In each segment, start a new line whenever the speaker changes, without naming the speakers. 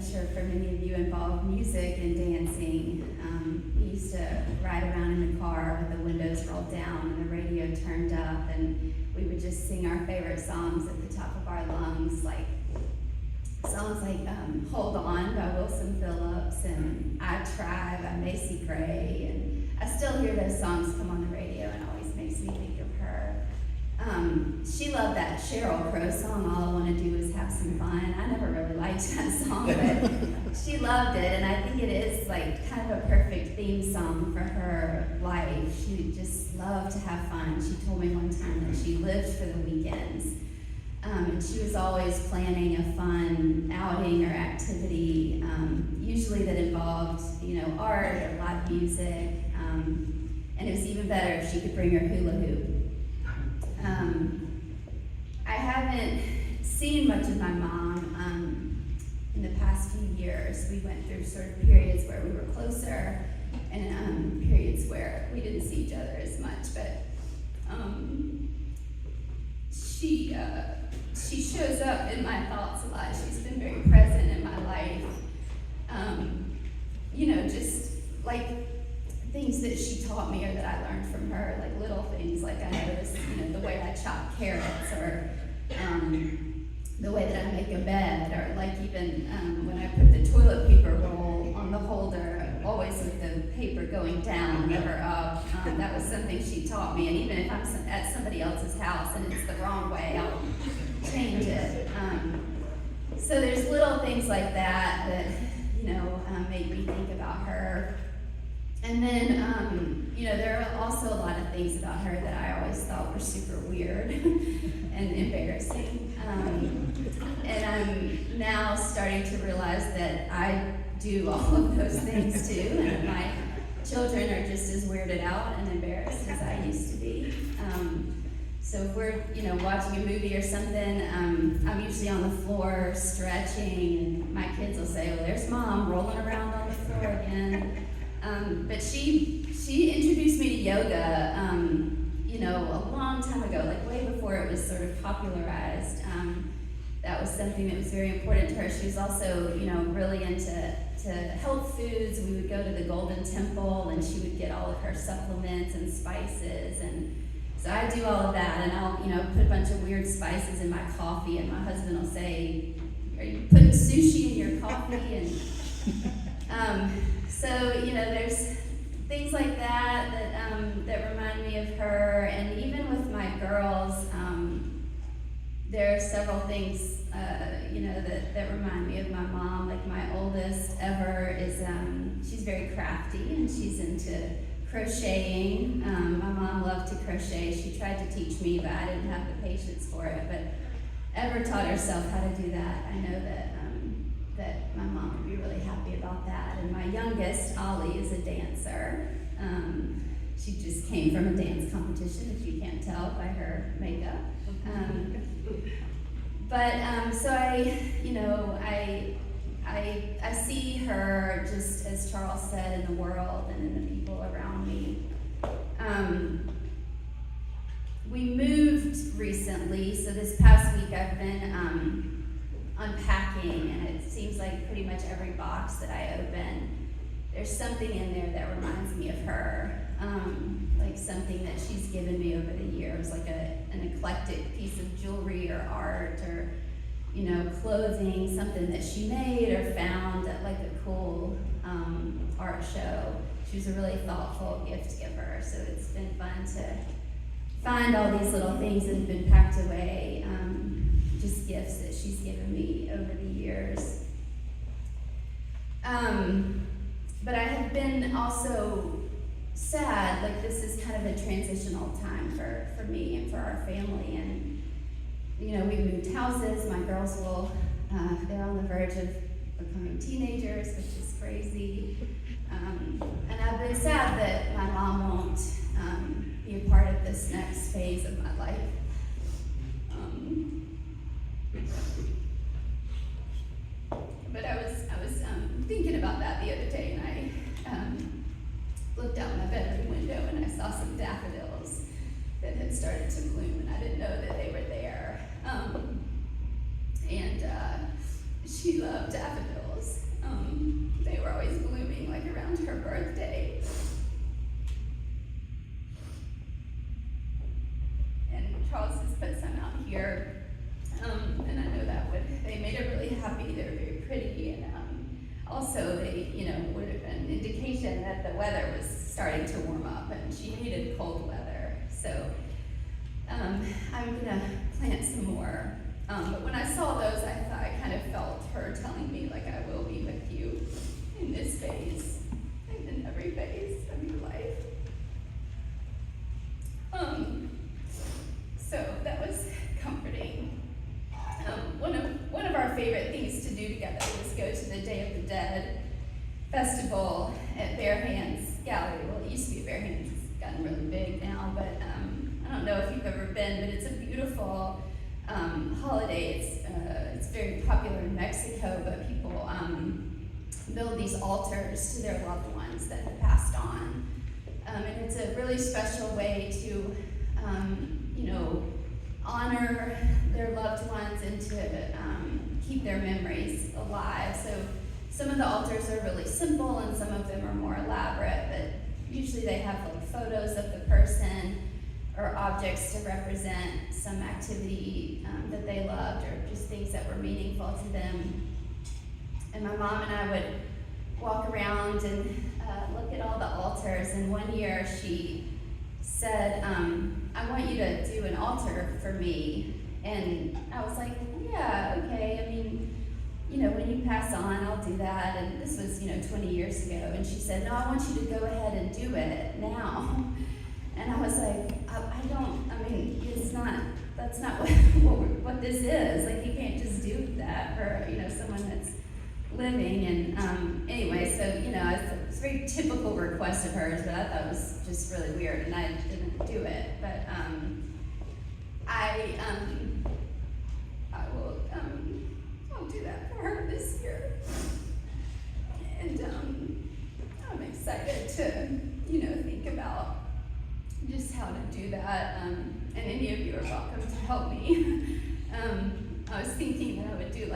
I'm sure for many of you involve music and dancing. We used to ride around in the car with the windows rolled down and the radio turned up, and we would just sing our favorite songs at the top of our lungs, like songs like Hold On by Wilson Phillips and I Try by Macy Gray. And I still hear those songs come on the radio and it always makes me think of her. She loved that Sheryl Crow song, All I Want to Do Is Have Some Fun. I never really liked that song, but she loved it, and I think it is like kind of a perfect theme song for her life. She just loved to have fun. She told me one time that she lived for the weekends, and she was always planning a fun outing or activity, usually that involved, art or live music, and it was even better if she could bring her hula hoop. I haven't seen much of my mom in the past few years. We went through sort of periods where we were closer and periods where we didn't see each other as much. But she shows up in my thoughts a lot. She's been very present in my life. Just like things that she taught me or that I learned from her, like little things, like I noticed, the way I chop carrots, or the way that I make a bed, or like even when I put the toilet paper roll on the holder, always with the paper going down, never up. That was something she taught me, and even if I'm at somebody else's house and it's the wrong way, I'll change it. So there's little things like that make me think about her. And then, there are also a lot of things about her that I always thought were super weird and embarrassing. And I'm now starting to realize that I do all of those things too, and my children are just as weirded out and embarrassed as I used to be. So if we're, watching a movie or something, I'm usually on the floor stretching, and my kids will say, "Well, there's Mom rolling around on the floor again." But she introduced me to yoga, a long time ago, like way before it was sort of popularized. That was something that was very important to her. She was also, really into health foods. We would go to the Golden Temple, and she would get all of her supplements and spices, and so I do all of that, and I'll, put a bunch of weird spices in my coffee, and my husband will say, "Are you putting sushi in your coffee?" And so, there's things like that remind me of her. And even with my girls, there are several things, that remind me of my mom. Like my oldest ever is, she's very crafty, and she's into crocheting. My mom loved to crochet. She tried to teach me, but I didn't have the patience for it. But Ever taught herself how to do that. I know that my mom would be really happy about that. And my youngest, Ollie, is a dancer. She just came from a dance competition, if you can't tell by her makeup. So I see her, just as Charles said, in the world and in the people around me. We moved recently, so this past week I've been unpacking, and it seems like pretty much every box that I open, there's something in there that reminds me of her, like something that she's given me over the years, like an eclectic piece of jewelry or art, or clothing, something that she made or found at like a cool art show. She was a really thoughtful gift giver, so it's been fun to find all these little things that have been packed away, just gifts that she's given me over the years. But I have been also sad, like this is kind of a transitional time for me and for our family, and we moved houses. My girls they're on the verge of becoming teenagers, which is crazy. And I've been sad that my mom won't be a part of this next phase of my life. But I was thinking about that the other day, and I looked out my bedroom window and I saw some daffodils that had started to bloom, and I didn't know that they were there. And she loved daffodils, Charles has put some out here. And I know they made her really happy. They're very pretty, and also they, would have been an indication that the weather was starting to warm up, and she hated cold weather. So I'm gonna plant some more. But when I saw those, I kind of felt her telling me, like, I will be with you in this phase and in every phase of your life. So that was comforting. One of our favorite things to do together was go to the Day of the Dead festival at Bare Hands Gallery. Well, it used to be Bare Hands. It's gotten really big now, but I don't know if you've ever been, but it's a beautiful holiday. It's very popular in Mexico, but people build these altars to their loved ones that have passed on. And it's a really special way to, honor their loved ones and to keep their memories alive. So some of the altars are really simple and some of them are more elaborate, but usually they have like photos of the person or objects to represent some activity that they loved or just things that were meaningful to them. And my mom and I would walk around and look at all the altars, and one year she said, I want you to do an altar for me. And I was like, yeah, okay. I mean, when you pass on, I'll do that. And this was, 20 years ago. And she said, no, I want you to go ahead and do it now. And I was like, that's not what this is. Like, you can't just do that for, someone that's living. And anyway, so, it's a very typical request of hers, but I thought it was just really weird, and I didn't do it. But I'll do that for her this year. And I'm excited to, think about just how to do that. And any of you are welcome to help me. I was thinking that I would do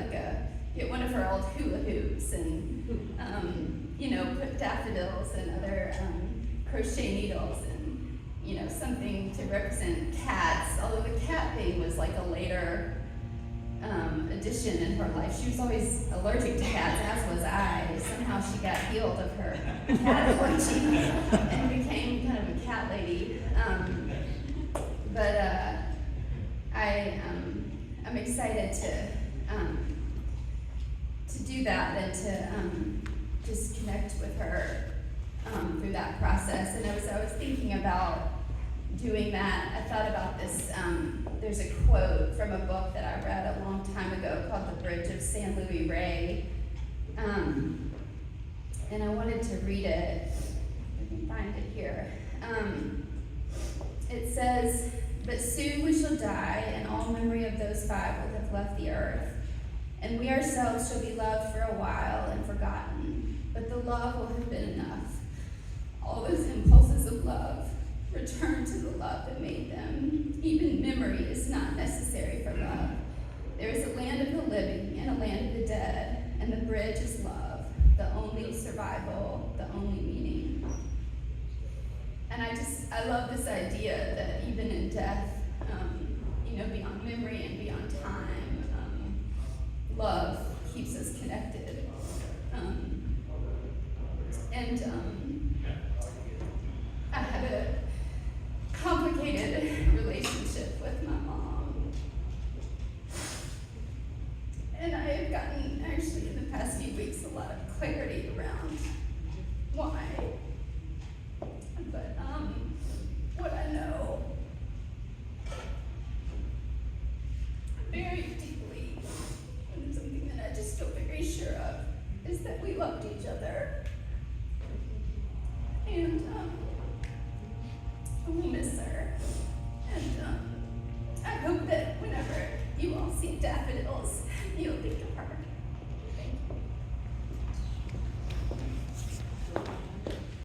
get one of her old hula hoops and, put daffodils and other crochet needles and, something to represent cats. Although the cat thing was like a later addition in her life. She was always allergic to cats, as was I. Somehow she got healed of her cat allergy and became kind of a cat lady. I'm excited to do that and to just connect with her through that process. And as I was thinking about doing that, I thought about this. There's a quote from a book that I read a long time ago called The Bridge of San Luis Rey. And I wanted to read it. I can find it here. It says, "But soon we shall die, and all memory of those five will have left the earth. And we ourselves shall be loved for a while and forgotten. But the love will have been enough. All those impulses of love return to the love that made them. Even memory is not necessary for love. There is a land of the living and a land of the dead, and the bridge is love, the only survival, the only meaning." And I love this idea that even in death, beyond memory and beyond time, love keeps us connected. I had a complicated relationship with my mom. And I have gotten, actually, in the past few weeks, a lot of clarity around why. But what I know very deeply, and something that I just feel very sure of, is that we loved each other. And we'll miss her. And I hope that whenever you all see daffodils